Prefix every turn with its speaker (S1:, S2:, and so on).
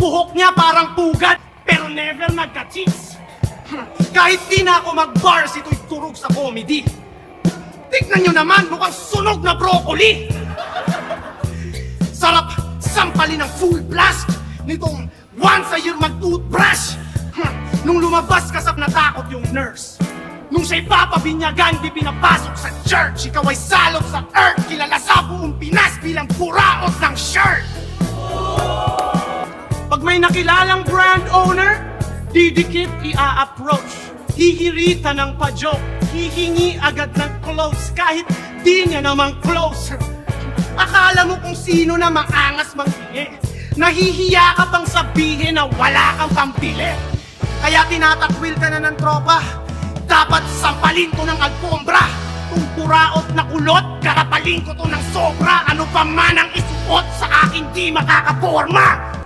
S1: buhok niya parang pugad, pero never nagka-cheese. Kahit di na ako mag-bars, ito'y turog sa comedy. Tignan nyo naman, mukhang sunog na broccoli. Sarap sampalin ng full blast nitong once a year mag-toothbrush. Nung lumabas kasap natakot yung nurse. Nung siya'y papabinyagan, di pinapasok sa church. Ikaw ay salot sa earth, kilala sa buong Pinas bilang buraot ng shirt. Pag may nakilalang brand owner, didikit i-a-approach. Hihirita ng pa-joke, hihingi agad ng close kahit di niya namang close. Akala mo kung sino na maangas manghingi. Nahihiya ka pang sabihin na wala kang pambili. Kaya tinatakwil ka na ng tropa. Dapat sampalin ko ng alpombra. Kung puraot na kulot, karapalin ko to ng sobra. Ano pa man ang isuot sa akin di makakaporma.